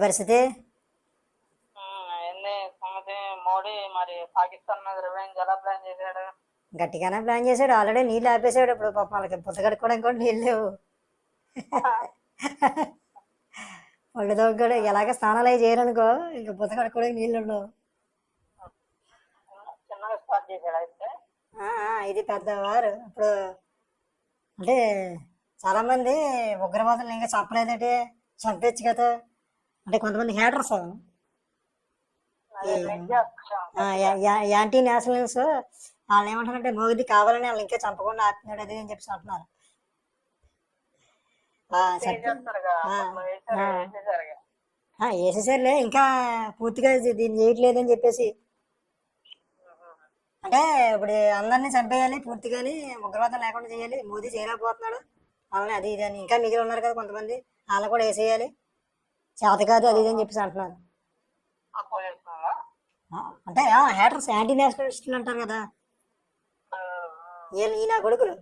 పరిస్థితి ఏంది సంగతి? మోడీ మరి పాకిస్తాన్ మీద రివెంజ్ ఎలా ప్లాన్ చేశాడు? గట్టిగానే ప్లాన్ చేశాడు. ఆల్రెడీ నీళ్ళు ఆపేశాడు. ఇప్పుడు పాపం వాళ్ళకి పుస్తకడుకోవడానికి కూడా నీళ్ళు లేవు. ఒళ్ళు తోగుడు ఎలాగ స్నానాలు అవి చేయరనుకో, ఇంకా పుస్తకడుకోవడానికి నీళ్ళు ఉండవు. చిన్నగా స్టార్ట్ చేశాడు అయితే. ఇది పెద్దవారు ఇప్పుడు అంటే చాలా మంది ఉగ్రవాదులు ఇంకా చంపలేదంటే చంపేచ్చు కదా. అంటే కొంతమంది హేటర్స్, యాంటీ నేషనల్స్, వాళ్ళు ఏమంటారంటే మోదీ కావాలని వాళ్ళు ఇంకా చంపకుండా ఆపుతున్నాడు అది అని చెప్పి అంటున్నారు. వేసేసారులే, ఇంకా పూర్తిగా దీన్ని చేయట్లేదని చెప్పేసి. అంటే ఇప్పుడు అందరినీ చంపేయాలి పూర్తిగాని, ఉగ్రవాదం లేకుండా చేయాలి, మోదీ చేయలేకపోతున్నాడు వాళ్ళని అది ఇది అని. ఇంకా మిగిలి ఉన్నారు కదా కొంతమంది, వాళ్ళని కూడా వేసేయాలి, చేత కాదు అది ఇది అని చెప్పేసి అంటున్నారు. అంటే హేటర్స్, యాంటీ నేషనలిస్టులు అంటారు కదా, ఈ నా కొడుకులు.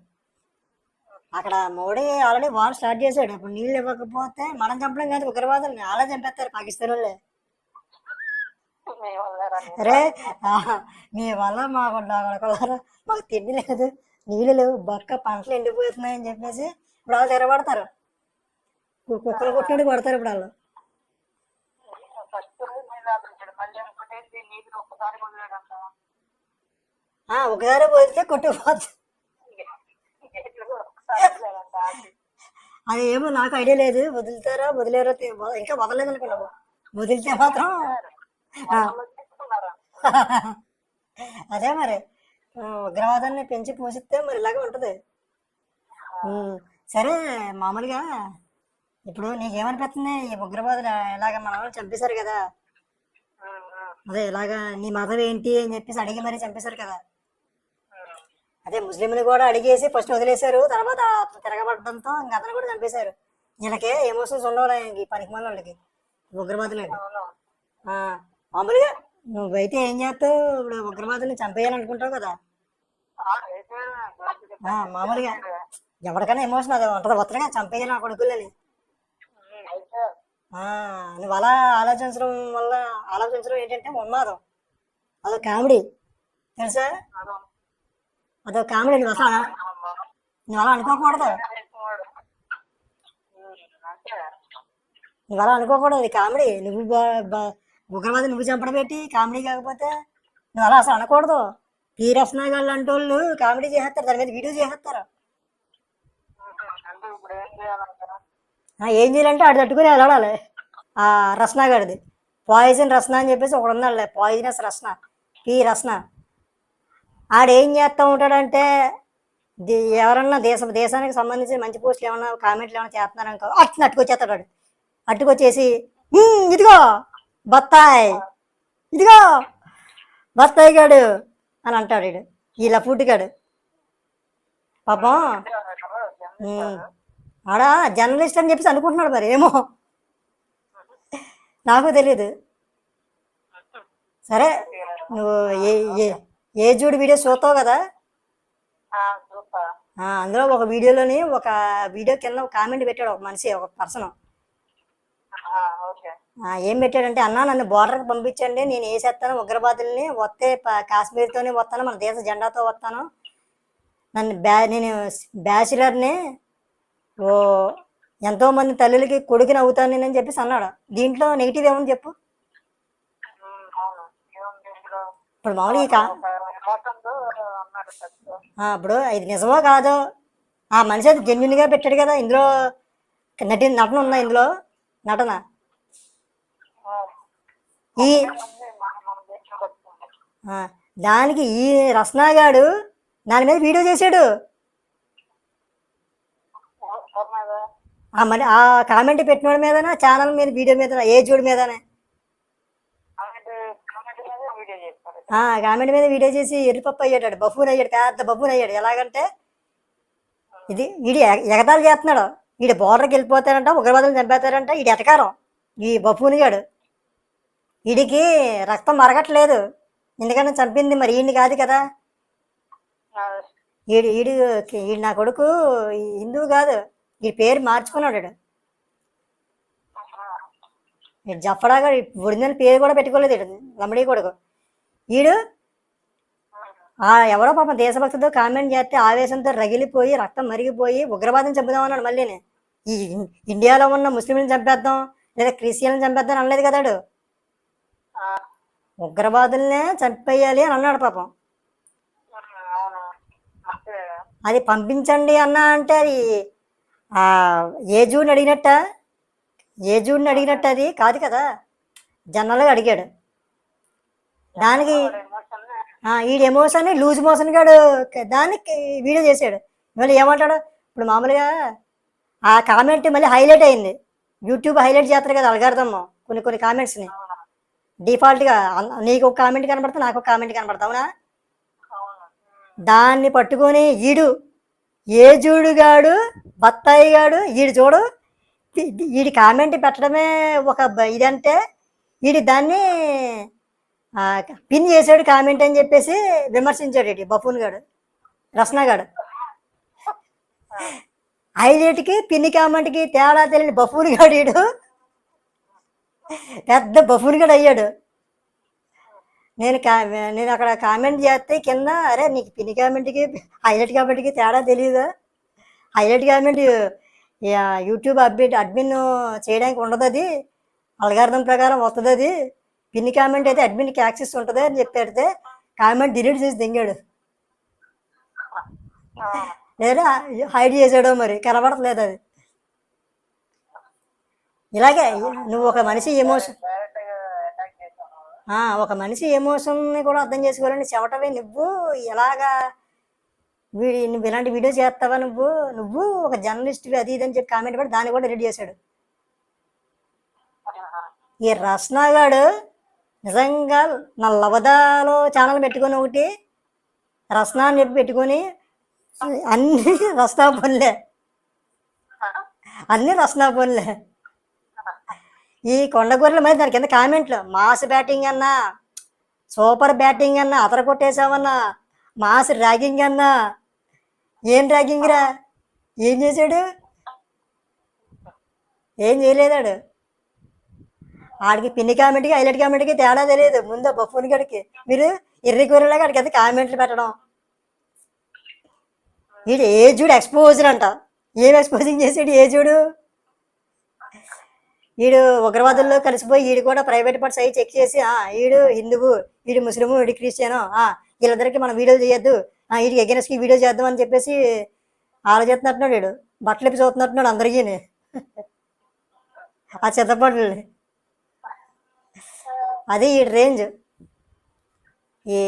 అక్కడ మోడీ ఆల్రెడీ వార్ స్టార్ట్ చేశాడు. ఇప్పుడు నీళ్ళు ఇవ్వకపోతే మనం చంపడం కాదు, ఉగ్రవాదుల్ని అలా చంపేస్తారు పాకిస్తాన్ వాళ్ళే. అరే మీ వల్ల మాకు మాకు తిండి లేదు, నీళ్ళు లేవు, బక్క పంటలు ఎండిపోతున్నాయని చెప్పేసి ఇప్పుడు వాళ్ళు తిరగబడతారు. కుక్కలు కొట్టినట్టు కొడతారు ఇప్పుడు వాళ్ళు. ఒకసారి పోతే కొట్టుకుపోతుంది. అది ఏమో నాకు ఐడియా లేదు, వదులుతారా వదిలేరో ఇంకా వదలలేదు అనుకున్నాము. వదిలితే మాత్రం అదే మరి ఉగ్రవాదాన్ని పెంచి పోషిస్తే మరి ఇలాగే ఉంటుంది. సరే మామూలుగా ఇప్పుడు నీకేమనిపిస్తుంది, ఈ ఉగ్రవాదులు ఇలాగ మన చంపేశారు కదా, అదే ఇలాగా నీ మతం ఏంటి అని చెప్పేసి అడిగి మరీ చంపేశారు కదా. అదే ముస్లింలు కూడా అడిగేసి ఫస్ట్ వదిలేశారు, తర్వాత తిరగబడడంతో ఇంకా అతను కూడా చంపేశారు. వీళ్ళకే ఎమోషన్స్ ఉండవు ఈ పనికి మన వాళ్ళకి, ఉగ్రవాదులకి. మామూలుగా నువ్వైతే ఏం చేస్తావు, ఇప్పుడు ఉగ్రవాదుల్ని చంపేయాలనుకుంటావు కదా. మామూలుగా ఎవరికైనా ఎమోషన్ అది ఉంటుంది, వత్తగా చంపేయాలి నా కొడుకులని. నువ్వు అలా ఆలోచించడం ఏంటంటే ఉన్మాదం, అదొక కామెడీ తెలుసా, అదొక కామెడీ. నువ్వు అలా అనుకోకూడదు, నువ్వు అలా అనుకోకూడదు, ఇది కామెడీ. నువ్వు ఉగ్రవాది నువ్వు చంపడం పెట్టి కామెడీ కాకపోతే నువ్వు అలా అసలు అనకూడదు. రసనాగాళ్ళు అంటే వాళ్ళు కామెడీ చేసేస్తారు, దాని మీద వీడియో చేసేస్తారు. ఏం చేయాలంటే ఆడు తట్టుకుని వెళ్ళాలి. ఆ రసనాగాడిది పాయిజన్ రసన అని చెప్పేసి ఒకడు ఉన్నాడులే, పాయిజనస్ రసన, రసన. ఆడేం చేస్తూ ఉంటాడంటే ఎవరన్నా దేశానికి సంబంధించి మంచి పోస్టులు ఏమన్నా కామెంట్లు ఏమైనా చేస్తున్నారనుకో అట్టుకొచ్చేస్తాడు వాడు. అట్టుకొచ్చేసి ఇదిగో బత్తాయి, ఇదిగో బత్తాయి గాడు అని అంటాడు వీడు, ఇలా పుట్టిగాడు పాపం. ఆడ జర్నలిస్ట్ అని చెప్పేసి అనుకుంటున్నాడు, మరి ఏమో నాకు తెలియదు. సరే నువ్వు ఏజూడ్ వీడియోస్ చూస్తావు కదా, అందులో ఒక వీడియో కింద ఒక కామెంట్ పెట్టాడు ఒక మనిషి, ఒక పర్సన్. ఏం పెట్టాడంటే, అన్నా నన్ను బోర్డర్కి పంపించండి, నేను వేసేస్తాను ఉగ్రవాదుల్ని, వస్తే కాశ్మీర్తోనే వస్తాను, మన దేశ జెండాతో వస్తాను, నేను బ్యాచిలర్ని, ఎంతోమంది తల్లులకి కొడుకుని అవుతాను నేను అని చెప్పేసి అన్నాడు. దీంట్లో నెగిటివ్ ఏమని చెప్పు. ఇప్పుడు మామూలుగా ఇప్పుడు ఇది నిజమో కాదో, ఆ మనిషి అయితే జెన్యున్గా పెట్టాడు కదా. ఇందులో నటన ఉందా, ఇందులో నటన. దానికి ఈ రస్నాగాడు దాని మీద వీడియో చేశాడు. మరి ఆ కామెంట్ పెట్టిన మీదనా, ఛానల్ మీద వీడియో మీద, ఏజూడ్ మీదనే కామెంట్ మీద వీడియో చేసి ఎర్రిపప్పు అయ్యాడు, బఫూన్ అయ్యాడు, పెద్ద బఫూన్ అయ్యాడు. ఎలాగంటే వీడు ఎగతాళి చేస్తున్నాడు, వీడు బోర్డర్కి వెళ్ళిపోతారంట, ఉగ్రవాదులు చంపేస్తారంట, వీడు ఎటకారం ఈ బఫూన్ గాడు. వీడికి రక్తం మరగట్లేదు, ఎందుకంటే చంపింది మరి ఈయన్ని కాదు కదా. ఈడు నా కొడుకు హిందువు కాదు, ఈ పేరు మార్చుకున్నాడు. వీడు జఫరాగా ఒరిజినల్ పేరు కూడా పెట్టుకోలేదు వీడు లమ్మడి కొడుకు. వీడు ఎవరో పాపం దేశభక్తితో కామెంట్ చేస్తే ఆవేశంతో రగిలిపోయి రక్తం మరిగిపోయి ఉగ్రవాదం చంపుదామన్నాడు. మళ్ళీ ఈ ఇండియాలో ఉన్న ముస్లింలను చంపేద్దాం లేదా క్రిస్టియన్లను చంపేద్దాం అనలేదు కదాడు, ఉగ్రవాదుల్నే చంపేయాలి అని అన్నాడు పాపం. అది పంపించండి అన్నా అంటే అది ఏ జూని అడిగినట్ట, ఏ జూని అడిగినట్టు అది కాదు కదా, జనరల్గా అడిగాడు. దానికి ఈడు ఎమోషన్ లూజ్ మోషన్ గాడు దానికి వీడియో చేశాడు. మళ్ళీ ఏమంటాడు ఇప్పుడు మామూలుగా ఆ కామెంట్ మళ్ళీ హైలైట్ అయింది. యూట్యూబ్ హైలైట్ చేస్తారు కదా అల్గారిథమ్ కొన్ని కొన్ని కామెంట్స్ని. డిఫాల్ట్గా నీకు ఒక కామెంట్ కనబడతా, నాకు ఒక కామెంట్ కనబడతా, అవునా? దాన్ని పట్టుకొని ఈడు ఏజూడుగాడు బత్తాయి గాడు ఈడు చూడు, ఈడి కామెంట్ పెట్టడమే ఒక ఇదంటే ఈడు దాన్ని పిన్ చేసాడు కామెంట్ అని చెప్పేసి విమర్శించాడు ఇటు బఫూన్ గాడు, రస్నా గాడు. హైలైట్కి పిన్ కామెంట్కి తేడా తెలియని బఫూన్ గాడు ఈడు పెద్ద బఫూన్ గాడు అయ్యాడు. నేను అక్కడ కామెంట్ చేస్తే కింద అరే నీకు పిన్ కామెంట్కి హైలైట్ కామెంట్కి తేడా తెలియదా, హైలైట్ కామెంట్ యూట్యూబ్ అడ్మిన్ చేయడానికి ఉండదు, అది అల్గారిథం ప్రకారం వస్తుంది, అది పిన్ కామెంట్ అయితే అడ్మిన్కి యాక్సెస్ ఉంటుంది అని చెప్పి కామెంట్ డిలీట్ చేసి దింగాడు, లేదా హైడ్ చేసాడో మరి కనబడట్లేదు అది. ఇలాగే నువ్వు ఒక మనిషి ఎమోషన్ ఎమోషన్ని కూడా అర్థం చేసుకోవాలని చెవటవే నువ్వు. ఎలాగా నువ్వు ఇలాంటి వీడియో చేస్తావా, నువ్వు ఒక జర్నలిస్ట్వి అది ఇది అని చెప్పి కామెంట్ పడి దాన్ని కూడా రెడీ చేశాడు. ఈ రస్నాగాడు నిజంగా నా లవదాలో ఛానల్ పెట్టుకొని ఒకటి రస్నా అని చెప్పి పెట్టుకొని అన్ని రస్నా పనులే, అన్ని రస్నా పనులే. ఈ కొండగొర్రెల మీద దాని కింద కామెంట్లు మాస్ బ్యాటింగ్ అన్నా, సూపర్ బ్యాటింగ్ అన్నా, అతర కొట్టేసావన్నా, మాస్ ర్యాగింగ్ అన్నా. ఏం ర్యాగింగ్ రా, ఏం చేశాడు, ఏం చేయలేదాడు. ఆడికి పిన్ని కామెంట్కి హైలైట్ కామెంట్కి తేడా తెలియదు. ముందు బఫూన్ గడికి మీరు ఎర్రి కూరలాగా ఆడికి అయితే కామెంట్లు పెట్టడం. వీడు ఏజుడు ఎక్స్పోజర్ అంట. ఏం ఎక్స్పోజింగ్ చేసాడు ఏజుడు, వీడు ఉగ్రవాదుల్లో కలిసిపోయి వీడు కూడా ప్రైవేట్ పార్ట్స్ అవి చెక్ చేసి వీడు హిందువు, వీడు ముస్లిము, వీడు క్రిస్టియను, వీళ్ళందరికీ మనం వీడియోలు చేయొద్దు, వీడికి ఎగెనెస్ట్కి వీడియో చేద్దాం అని చెప్పేసి ఆలోచిస్తున్నట్టున్నాడు. వీడు బట్టలు ఇప్పి చూస్తున్నట్టున్నాడు అందరికీ ఆ చిత్తపడ్డని. అది ఈ రేంజ్. ఈ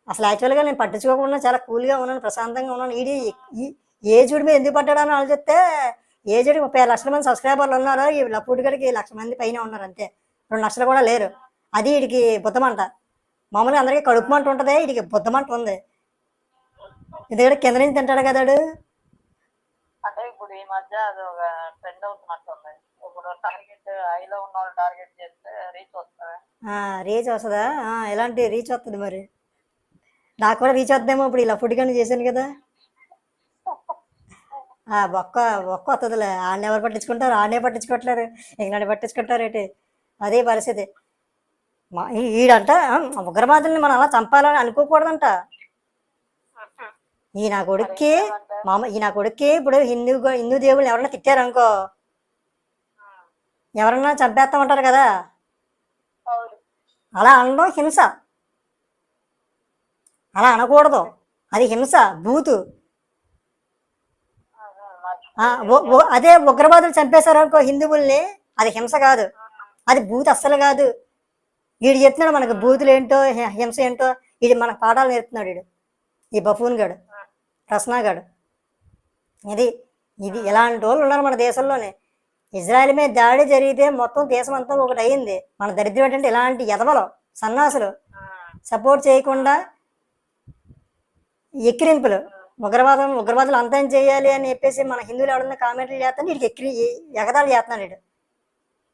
అసలు యాక్చువల్గా నేను పట్టించుకోకుండా చాలా కూల్గా ఉన్నాను, ప్రశాంతంగా ఉన్నాను. ఈ ఏజుడి మీద ఎందుకు పడ్డాడని ఆలోచిస్తే ఏజుడికి 30 లక్షల మంది సబ్స్క్రైబర్లు ఉన్నారు, ఈ లప్పుడిగడికి 1 లక్ష మంది పైన ఉన్నారు, అంతే 2 లక్షలు కూడా లేరు. అది వీడికి బుద్ధమంట. మామూలుగా అందరికీ కడుపు మంట ఉంటుంది, వీడికి బుద్ధమంట ఉంది. ఎందుకంటే కింద నుంచి తింటాడు కదాడు. అంటే ఇప్పుడు ఈ మధ్య అది ఒక ట్రెండ్ అవుతున్నట్టుంది. ఇప్పుడు టార్గెట్ హైలో ఉన్న వాళ్ళు టార్గెట్ చేస్తే రీచ్ వస్తుంది. రీచ్ వస్తుందా? ఎలాంటి రీచ్ వస్తుంది మరి? నాకు కూడా రీచ్ వద్దేమో ఇప్పుడు ఇలా ఫుడ్ కానీ చేశాను కదా. ఒక్క వస్తుందిలే. ఆడని ఎవరు పట్టించుకుంటారు, ఆడనే పట్టించుకోవట్లేరు, ఇంకనాడు పట్టించుకుంటారు ఏంటి, అదే పరిస్థితి. ఈడంట ఉగ్రవాదుల్ని మనం అలా చంపాలని అనుకోకూడదంట. ఈ నా కొడుక్కి ఇప్పుడు హిందూ దేవుళ్ళు ఎవరన్నా తిట్టారనుకో, ఎవరన్నా చంపేస్తామంటారు కదా, అలా అనడం హింస, అలా అనకూడదు, అది హింస, బూతు. అదే ఉగ్రవాదులు చంపేశారు అనుకో హిందువుల్ని, అది హింస కాదు, అది బూత్ అస్సలు కాదు. వీడు చెప్తున్నాడు మనకు బూతులు ఏంటో హింస ఏంటో, వీడు మనకు పాఠాలు నేర్పుతున్నాడు వీడు, ఈ బఫూన్ గాడు, రస్నా గాడు. ఇది ఇలాంటి వాళ్ళు ఉన్నారు మన దేశంలోనే. ఇజ్రాయెల్ మీద దాడి జరిగితే మొత్తం దేశం అంతా ఒకటి అయ్యింది. మన దరిద్రం ఏంటంటే ఇలాంటి ఎదవలు సన్నాసులు సపోర్ట్ చేయకుండా ఎక్కిరింపులు, ఉగ్రవాదులు అంతం చేయాలి అని చెప్పేసి మన హిందువులు ఎవడన్నా కామెంట్లు చేస్తాను, వీడికి ఎగతాళి చేస్తున్నాడు వీడు.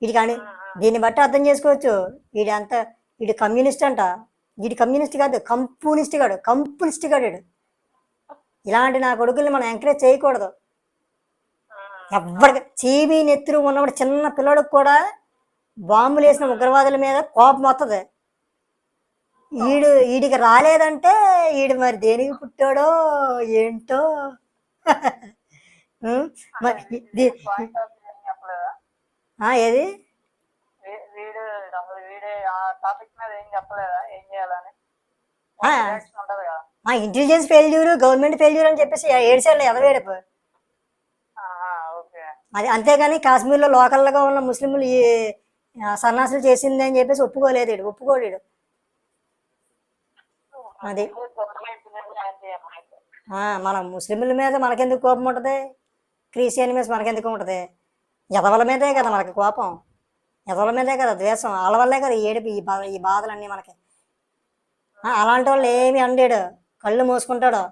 వీడికి దీన్ని బట్టి అర్థం చేసుకోవచ్చు వీడు కమ్యూనిస్ట్ అంట. వీడు కమ్యూనిస్ట్ కాదు, కంప్యూనిస్ట్ గాడు వీడు. ఇలాంటి నా కొడుకుల్ని మనం ఎంకరేజ్ చేయకూడదు. ఎవ్వరికి చీమీ నెత్తురు ఉన్నప్పుడు చిన్న పిల్లడికి కూడా బాంబులు వేసిన ఉగ్రవాదుల మీద కోపం వస్తుంది. వీడికి రాలేదంటే వీడు మరి దేనికి పుట్టాడో ఏంటో. ఉం? మరి పాయింట్ ఆఫ్ వ్యూ ఏం చెప్పలేదా? ఏది వీడు అసలు వీడే ఆ టాపిక్ మీద ఏం చెప్పలేదా ఏం చేయాలని? ఆ, రియాక్షన్ ఉంటది కదా. ఇంటెలిజెన్స్ ఫెయిల్యూర్, గవర్నమెంట్ ఫెయిల్యూర్ అని చెప్పేసి ఏడ్చాడు ఎదవేడుపు. ఓకే. అది అంతేగాని కాశ్మీర్లో లోకల్గా ఉన్న ముస్లింలు ఈ సన్నాసులు చేసింది అని చెప్పేసి ఒప్పుకోలేదు వీడు, ఒప్పుకోడు వీడు. అది మన ముస్లింల మీద మనకెందుకు కోపం ఉంటుంది, క్రిస్టియన్ మీద మనకెందుకు ఉంటుంది? ఎదవల మీదే కదా మనకి కోపం, ఎదవల మీదే కదా ద్వేషం, వాళ్ళ వల్లే కదా ఈ ఏడుపు, ఈ బాధలన్నీ మనకి. అలాంటి వాళ్ళు ఏమి అండాడు, కళ్ళు మూసుకుంటాడు.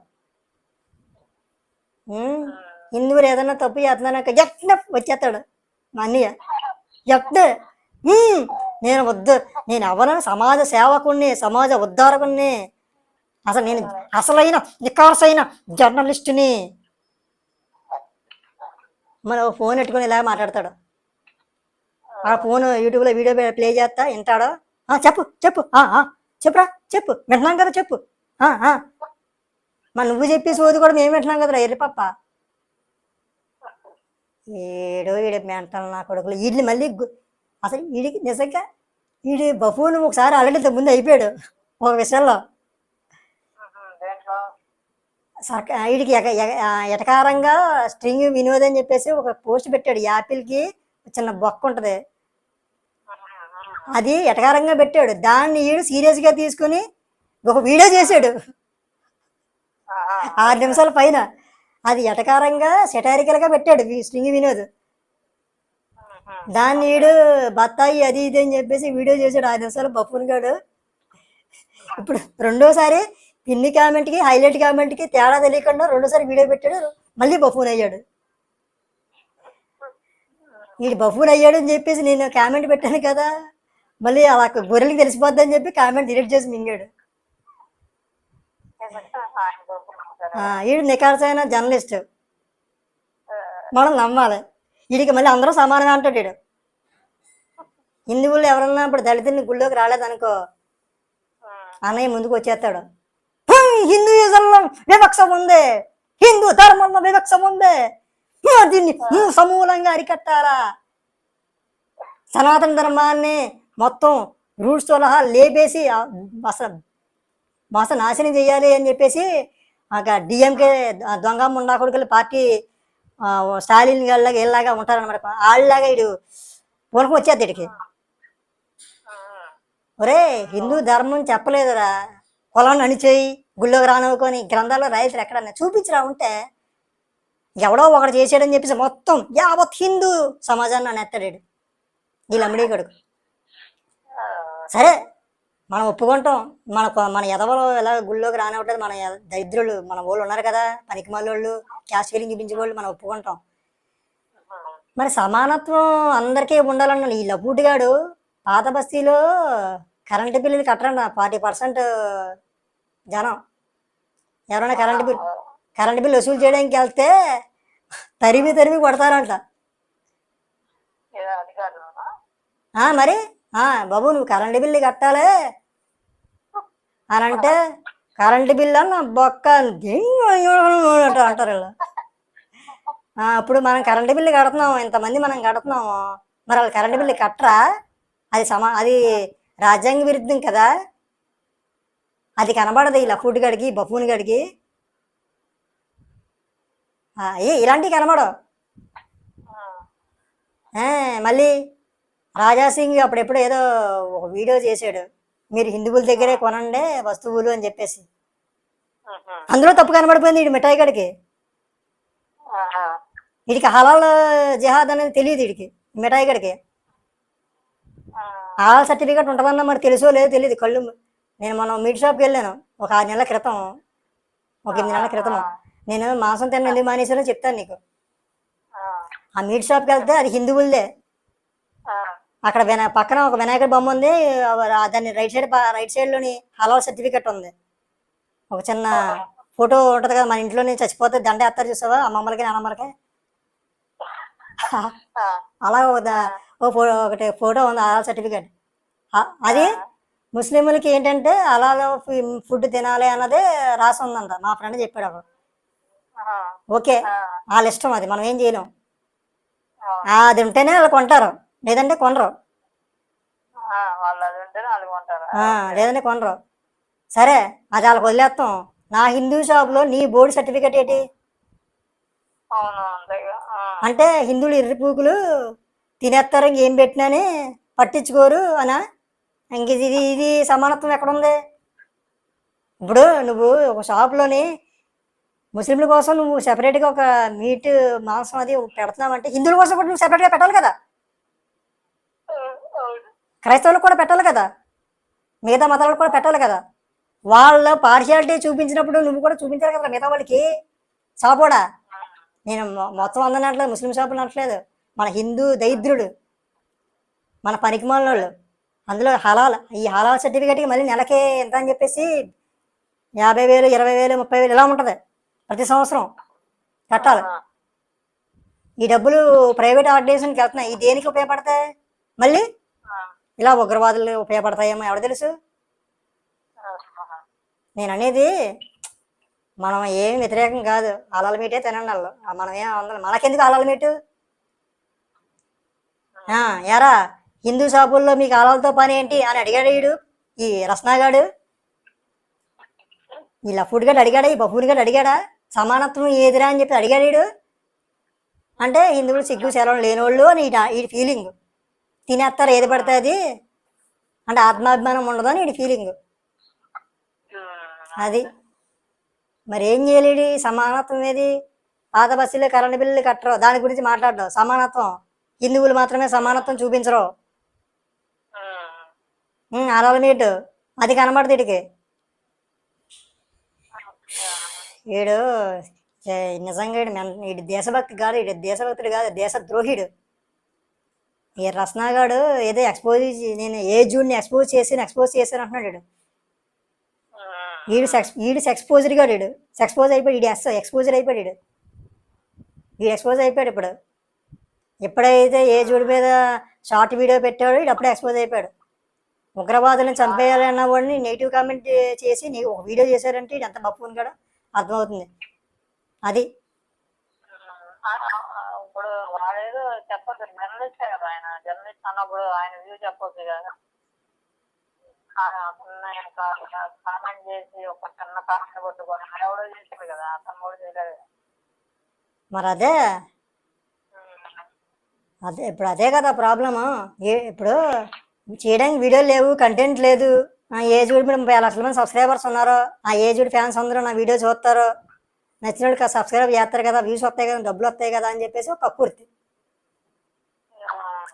హిందువులు ఏదన్నా తప్పు చేస్తున్నాక ఎట్న వచ్చేస్తాడు మా అన్నయ్య. ఎట్న నేను నేను ఎవరైనా సమాజ సేవకుణ్ణి, సమాజ ఉద్ధారకుణ్ణి, అసలు నేను అసలైన నికార్సైన జర్నలిస్టుని. మన ఫోన్ పెట్టుకుని ఇలా మాట్లాడతాడు. ఆ ఫోన్ యూట్యూబ్లో వీడియో ప్లే చేస్తా వింటాడు. చెప్పు చెప్పు చెప్పురా చెప్పు, వింటున్నాం కదా చెప్పు. మరి నువ్వు చెప్పి సోది కూడా మేము వింటున్నాం కదరా ఎర్రి పప్ప. వీడి మెంటల్ నా కొడుకులు వీడిని మళ్ళీ అసలు వీడికి నిజంగా వీడి బఫూన్ ఒకసారి ఆల్రెడీ ముందు అయిపోయాడు ఒక విషయంలో. వీడికి ఎటకారంగా స్ట్రింగ్ వినోద్ అని చెప్పేసి ఒక పోస్ట్ పెట్టాడు. యాపిల్కి చిన్న బొక్క ఉంటుంది, అది ఎటకారంగా పెట్టాడు. దాన్ని వీడు సీరియస్గా తీసుకుని ఒక వీడియో చేశాడు 6 నిమిషాల పైన. అది ఎటకారంగా సెటారికల్గా పెట్టాడు స్ట్రింగ్ వినోద్. దాన్ని వీడు బత్తాయి అది ఇది అని చెప్పేసి వీడియో చేశాడు 6 నిమిషాలు బఫూన్ గాడు. ఇప్పుడు రెండోసారి పిన్ని కామెంట్కి హైలైట్ కామెంట్కి తేడా తెలియకుండా రెండోసారి వీడియో పెట్టాడు, మళ్ళీ బఫూన్ అయ్యాడు. వీడు బఫూన్ అయ్యాడు అని చెప్పేసి నేను కామెంట్ పెట్టాను కదా, మళ్ళీ అలా గొర్రెలకి తెలిసిపోద్ది అని చెప్పి కామెంట్ డిలీట్ చేసి మింగాడు. వీడు నికార్సైన జర్నలిస్ట్, మనం నమ్మాలి. వీడికి మళ్ళీ అందరూ సమానంగా అంటాడు వీడు. హిందువులు ఎవరన్నా ఇప్పుడు దళితుల్ని గుళ్ళోకి రాలేదనుకో, అన్నయ్య ముందుకు వచ్చేస్తాడు. హిందూయిజంలో వివక్ష ఉంది, హిందూ ధర్మంలో వివక్ష ఉంది, దీన్ని సమూలంగా అరికట్టాలా, సనాతన ధర్మాన్ని మొత్తం రూట్స్ సహా లేపేసి అసలు నాశనం చేయాలి అని చెప్పేసి డిఎంకే దొంగ ముండా కొడుకుల పార్టీ స్టాలిన్ గారిలాగా వీళ్ళలాగా ఉంటారనమాట. వాళ్ళలాగా వీడు పూనకం వచ్చేది వీడికి. ఒరే హిందూ ధర్మం చెప్పలేదురా, కులాన్ని అణిచేయి, గుళ్ళోకి రానవుకొని గ్రంథాల్లో రైతులు ఎక్కడన్నా చూపించరా ఉంటే, ఎవడో ఒకటి చేసాడని చెప్పేసి మొత్తం యావత్ హిందూ సమాజాన్ని అనేస్తాడు ఈ లమ్మిడీ కొడుకు. సరే మనం ఒప్పుకుంటాం, మన ఎదవలో ఎలా గుళ్ళోకి రానివ్వట్లేదు, మన దరిద్రులు మన వాళ్ళు ఉన్నారు కదా, పనికి మళ్ళోళ్ళు, క్యాస్ట్ ఫీలింగ్ చూపించేవాళ్ళు, మనం ఒప్పుకుంటాం. మరి సమానత్వం అందరికీ ఉండాలన్న ఈ లబ్బుడిగాడు పాత బస్తీలో కరెంటు బిల్లులు కట్టరండి 40% జనం. ఎవరైనా కరెంటు బిల్లు వసూలు చేయడానికి వెళ్తే తరిమి కొడతారంట. మరి బాబు నువ్వు కరెంటు బిల్లు కట్టాలి అని అంటే, కరెంటు బిల్లు అన్న బొక్క అంటారు వీళ్ళు. ఇప్పుడు మనం కరెంటు బిల్లు కడుతున్నాము, ఇంతమంది మనం కడుతున్నాము, మరి వాళ్ళు కరెంటు బిల్లు కట్టరా? అది రాజ్యాంగ విరుద్ధం కదా, అది కనబడదు ఈ లఫూట్ గడికి బఫూన్ గడికి. ఇలాంటివి కనబడవు. మళ్ళీ రాజాసింగ్ అప్పుడెప్పుడు ఏదో ఒక వీడియో చేశాడు, మీరు హిందువుల దగ్గరే కొనండి వస్తువులు అని చెప్పేసి. అందులో తప్పు కనబడిపోయింది వీడి మిఠాయి గడికి. వీడికి హలాల్ జిహాద్ అనేది తెలియదు వీడికి, మిఠాయి గడికి. హలాల్ సర్టిఫికేట్ ఉంటుందన్నా మరి తెలుసో లేదో తెలియదు. కళ్ళు నేను మనం మీట్ షాప్కి వెళ్ళాను ఒక 6 నెలల క్రితం, ఒక 8 నెలల క్రితం. నేను మాంసం తిన్న ఎందుకు మానేసానో చెప్తాను నీకు. ఆ మీట్ షాప్కి వెళ్తే అది హిందువులదే. అక్కడ పక్కన ఒక వినాయకుడి బొమ్మ ఉంది, దాన్ని రైట్ సైడ్లోని హలాల్ సర్టిఫికెట్ ఉంది. ఒక చిన్న ఫోటో ఉంటుంది కదా, మన ఇంట్లోనే చచ్చిపోతే దండ ఎత్తారు చూసావా అమ్మమ్మలకి నాన్నమ్మలకి, అలా ఒకటి ఫోటో ఉంది హలాల్ సర్టిఫికేట్. అది ముస్లింలకి ఏంటంటే హలాల్ ఫుడ్ తినాలి అన్నదే రాసి ఉందంట. మా ఫ్రెండ్ చెప్పాడు అప్పుడు. ఆహా. ఓకే, ఆ, వాళ్ళ ఇష్టం, అది మనం ఏం చేయలేం. అవును. అది ఉంటేనే వాళ్ళు కొంటారు, లేదంటే కొనరు. వాళ్ళు అది ఉంటేనే వాళ్ళు కొంటారు. లేదంటే కొనరు. సరే, అది వాళ్ళకి వదిలేస్తాం. నా హిందూ షాప్లో నీ బోర్డు సర్టిఫికేట్ ఏంటి? అవును అంతేగా. అంటే హిందువులు ఎర్రిపూకులు తినేస్తారు, ఇంకేం పెట్టినని పట్టించుకోరు అనా? ఇంక ఇది సమానత్వం ఎక్కడుంది? ఇప్పుడు నువ్వు ఒక షాప్లోని ముస్లింల కోసం నువ్వు సెపరేట్గా ఒక మీట్ మాంసం అది పెడుతున్నావంటే హిందువుల కోసం కూడా నువ్వు సెపరేట్గా పెట్టాలి కదా, అవును. క్రైస్తవులకు కూడా పెట్టాలి కదా, మిగతా మతాలకు కూడా పెట్టాలి కదా. వాళ్ళ పార్షియాలిటీ చూపించినప్పుడు నువ్వు కూడా చూపించాలి కదా మిగతా వాళ్ళకి. షాప్ కూడా నేను మొత్తం అందనట్లేదు, ముస్లిం షాపులు అనట్లేదు, మన హిందూ దరిద్రుడు, మన పనికిమాలినోళ్ళు. అందులో ఈ హలాల్ సర్టిఫికేట్కి మళ్ళీ నెలకి ఎంత అని చెప్పేసి 50,000, 20,000, 30,000 ఇలా ఉంటుంది ప్రతి సంవత్సరం కట్టాలి. ఈ డబ్బులు ప్రైవేట్ ఆర్గనైజేషన్కి వెళ్తున్నాయి. ఈ దేనికి ఉపయోగపడతాయి? మళ్ళీ ఇలా ఉగ్రవాదులు ఉపయోగపడతాయేమో ఎవరు తెలుసు. నేను అనేది మనం ఏం వ్యతిరేకం కాదు, హలాల్ మీటే తినండి వాళ్ళు, మనం ఏం అందరం మనకెందుకు హలాల్ మీటు? యారా హిందూ షాపుల్లో మీకు హలాల్తో పని ఏంటి అని అడిగాడు వీడు, ఈ రస్నాగాడు. ఈ లఫుడ్ గడ్ అడిగాడా, ఈ బఫూన్ గడ్ అడిగాడా సమానత్వం ఏదిరా అని చెప్పి అడిగాడు వీడు. అంటే హిందువులు సిగ్గు శరం లేనోళ్ళు అని ఈ ఫీలింగ్. తినేస్తారు ఏది పడితే అది, అంటే ఆత్మాభిమానం ఉండదు అని ఈ ఫీలింగ్. అది మరి ఏం చేయలేడు? సమానత్వం ఏది? పాత బస్సులో కరెంటు బిల్లులు కట్టరు, దాని గురించి మాట్లాడడం సమానత్వం. హిందువులు మాత్రమే సమానత్వం చూపించరు. హలాల్ మీట్ అది కనబడదు వీడికి. వీడు నిజంగా వీడు దేశభక్తి కాదు, వీడు దేశభక్తుడు కాదు, దేశద్రోహిడు. ఈ రస్నాగాడు ఏదో నేను ఏ జూడ్ని ఎక్స్పోజ్ చేశాను అంటున్నాడు వీడు. వీడు సెక్స్పోజర్ గాడు, వీడు సెక్స్పోజ్ అయిపోయాడు, వీడు ఎక్స్పోజర్ అయిపోయాడు, వీడు ఎక్స్పోజ్ అయిపోయాడు. ఎప్పుడైతే ఏ జూడి మీద షార్ట్ వీడియో పెట్టాడో వీడు అప్పుడే ఎక్స్పోజ్ అయిపోయాడు. ఉగ్రవాదులను చంపేయాలన్న వాడిని నెగిటివ్ కామెంట్ చేసి నీకు ఒక వీడియో చేశారంటే ఇది ఎంత బప్పు కూడా అర్థమవుతుంది. అది ఇప్పుడు వాడేదో చెప్పొద్దు, జర్నలిస్ట్ కదా ఆయన, జర్నలిస్ట్ అన్నప్పుడు ఆయన వ్యూ చెప్పొద్దు కదా. కామెంట్ చేసి ఒక చిన్న కామెంట్ కొట్టుకొని ఎవడో చేసాడు కదా, అతను కూడా చేయలేదు. మరి అదే ఇప్పుడు అదే కదా ప్రాబ్లము. ఇప్పుడు చేయడానికి వీడియోలు లేవు, కంటెంట్ లేదు. ఏ జూడి మీద 30 లక్షల మంది సబ్స్క్రైబర్స్ ఉన్నారు, ఆ ఏ జూడి ఫ్యాన్స్ అందరూ నా వీడియో చూస్తారు, నచ్చినోడు సబ్స్క్రైబ్ చేస్తారు కదా, వ్యూస్ వస్తాయి కదా, డబ్బులు వస్తాయి కదా అని చెప్పేసి ఒక కక్కుర్తి.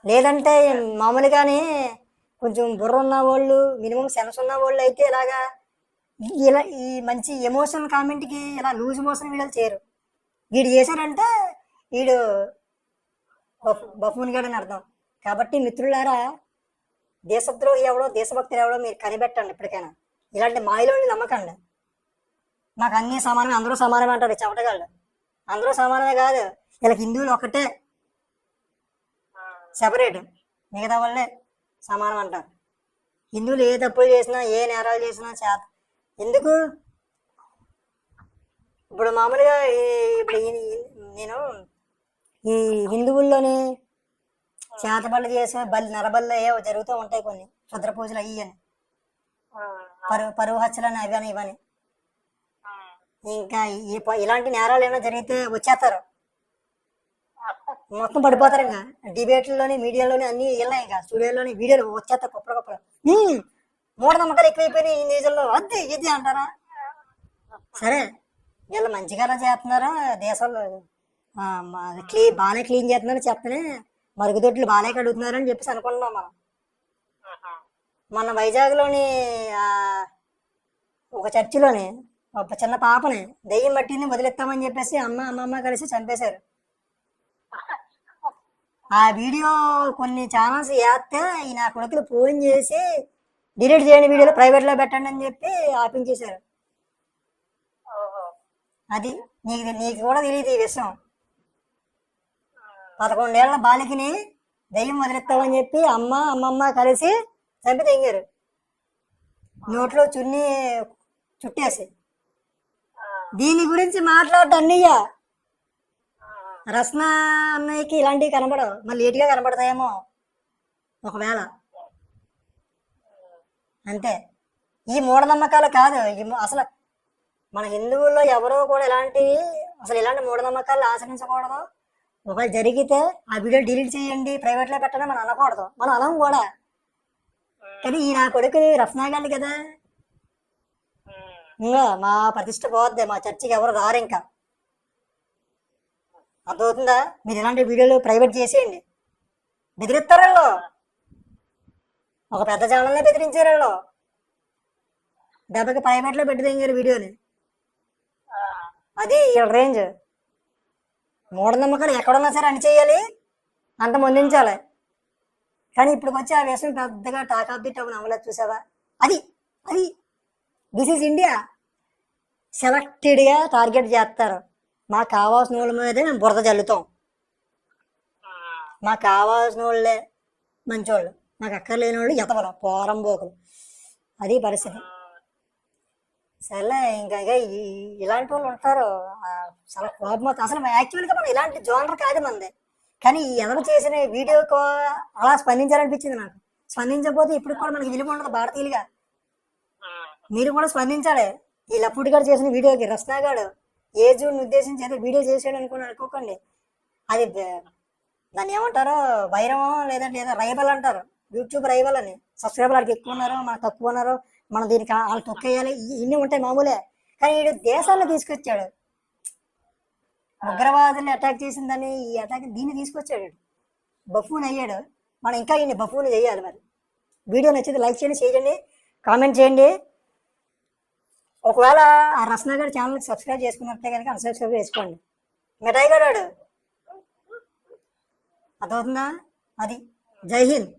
లేదంటే మామూలుగానే కొంచెం బుర్ర ఉన్న వాళ్ళు, మినిమం సెన్స్ ఉన్న వాళ్ళు అయితే ఇలా ఈ మంచి ఎమోషనల్ కామెంట్కి ఇలా లూజ్ మోషన్ వీడియోలు చేయరు. వీడు చేశారంటే వీడు బఫూన్ గాడు అని అర్థం. కాబట్టి మిత్రులారా, దేశద్రోహి ఎవడో దేశభక్తులు ఎవడో మీరు కనిపెట్టండి ఇప్పటికైనా. ఇలాంటి మాయలోని నమ్మకండి. మాకు అన్నీ సమానమే, అందరూ సమానమే అంటారు చెమటగాళ్ళు. అందరూ సమానమే కాదు, వీళ్ళకి హిందువులు ఒకటే సెపరేట్, మిగతా వాళ్ళే సమానం అంటారు. హిందువులు ఏ తప్పులు చేసినా, ఏ నేరాలు చేసినా ఎందుకు? ఇప్పుడు మామూలుగా ఇప్పుడు నేను ఈ హిందువుల్లోని చేతబళ్ళు చేసే నరబళ్ళు ఏవో జరుగుతూ ఉంటాయి, కొన్ని క్షుద్ర పూజలు అయ్యి అని, పరువు హత్యలని అవని ఇవని. ఇంకా ఇలాంటి నేరాలు ఏమైనా జరిగితే వచ్చేస్తారు, మొత్తం పడిపోతారు. ఇంకా డిబేట్లలోని, మీడియాలోని అన్ని వెళ్ళాయి, ఇంకా స్టూడియోలోని వీడియోలు వచ్చేస్తారు కుప్పలు. మూఢనమ్మకాలు ఎక్కువైపోయినాయి ఈ నిజంలో, అది ఇది అంటారా? సరే, వీళ్ళు మంచిగా చేస్తున్నారు, దేశంలో బాగానే క్లీన్ చేస్తున్నారు చెప్తేనే మరుగుదొడ్లు బాగానే కడుగుతున్నారని చెప్పేసి అనుకుంటున్నాం మనం. మన వైజాగ్లోని ఒక చర్చిలోని ఒక చిన్న పాపని దెయ్యం పట్టింది వదిలేస్తామని చెప్పేసి అమ్మమ్మ కలిసి చంపేశారు. ఆ వీడియో కొన్ని ఛానల్స్ వేస్తే నా కొడుకులు ఫోన్ చేసి డిలీట్ చేయని వీడియోలు ప్రైవేట్లో పెట్టండి అని చెప్పి ఆపించేశారు. అది నీకు కూడా తెలియదు ఈ విషయం. 11 ఏళ్ల బాలికని దెయ్యం వదిలేస్తామని చెప్పి అమ్మమ్మ కలిసి చంపి తెంగారు, నోట్లో చున్నీ చుట్టేసి. దీని గురించి మాట్లాడటం అన్నయ్య రస్నా అన్నయ్యకి ఇలాంటివి కనబడవు, మళ్ళీ లేట్గా కనబడతాయేమో ఒకవేళ. అంతే. ఈ మూఢనమ్మకాలు కాదు, అసలు మన హిందువుల్లో ఎవరో కూడా ఇలాంటి మూఢనమ్మకాలు ఆచరించకూడదు. ఒకవేళ జరిగితే ఆ వీడియో డిలీట్ చేయండి, ప్రైవేట్లో పెట్టడం మనం అనకూడదు, మనం అనం కూడా. కానీ ఈ నా కొడుకు రత్నాగాలి కదా, ఇంకా మా ప్రతిష్ట పోద్ది, మా చర్చికి ఎవరు రారు ఇంకా. అర్థమవుతుందా? మీరు ఇలాంటి వీడియోలు ప్రైవేట్ చేసేయండి. బెదిరిస్తారు వాళ్ళు, ఒక పెద్ద ఛానల్నే బెదిరించారు వాళ్ళు. దెబ్బకి ప్రైవేట్లో పెట్టి తెంగారు వీడియోని. అది వీళ్ళ రేంజ్. మూఢనమ్మకాలు ఎక్కడున్నా సరే అని చేయాలి, అంత ముందించాలి. కానీ ఇప్పుడు వచ్చి ఆ విషయం పెద్దగా టాక్ ఆఫ్ ది టౌన్ అవ్వలేదు, చూసావా? అది అది దిస్ ఈజ్ ఇండియా. సెలెక్టెడ్గా టార్గెట్ చేస్తారు. మాకు కావాల్సిన వాళ్ళ మీదే మేము బురద జల్లుతాం, మాకు కావాల్సిన వాళ్ళే మంచోళ్ళు, మాకు అక్కర్లేని వాళ్ళు ఎతవలు పోరంబోకులు. అది పరిస్థితి. సరే ఇంకా ఇలాంటి వాళ్ళు ఉంటారు. చాలా కోపం అవుతుంది. అసలు యాక్చువల్గా మనం ఇలాంటి జోనర్ కాదు మనది, కానీ ఎవరు చేసిన వీడియోకు అలా స్పందించాలనిపించింది నాకు. స్పందించకపోతే ఇప్పుడు కూడా మనకి విలువ ఉండదు భారతీయులుగా. మీరు కూడా స్పందించాలి. ఈ లప్పుడి గారు చేసిన వీడియోకి. రస్నాగాడు ఏజుని ఉద్దేశించి ఏదో వీడియో చేసాడు అనుకోకండి. అది దాన్ని ఏమంటారో వైరమో లేదంటే ఏదో రైవల్ అంటారు, యూట్యూబ్ రైవల్ అని. సబ్స్క్రైబర్ వాళ్ళకి ఎక్కువ ఉన్నారు, మనకు తక్కువ ఉన్నారు, మనం దీనికి వాళ్ళు తొక్కేయాలి, ఇన్ని ఉంటాయి మామూలే. కానీ వీడు దేశాలను తీసుకొచ్చాడు, ఉగ్రవాదుల్ని అటాక్ చేసిందని ఈ అటాక్ దీన్ని తీసుకొచ్చాడు, బఫూన్ అయ్యాడు. మనం ఇంకా ఇన్ని బఫూన్ చేయాలి. మరి వీడియో నచ్చితే లైక్ చేయండి, షేర్ చేయండి, కామెంట్ చేయండి. ఒకవేళ ఆ రస్నా గారి ఛానల్కి సబ్స్క్రైబ్ చేసుకున్నట్టే కనుక అన్సబ్స్క్రైబ్ చేసుకోండి. మిఠాయి గారు అర్థమవుతుందా? అది. జై హింద్.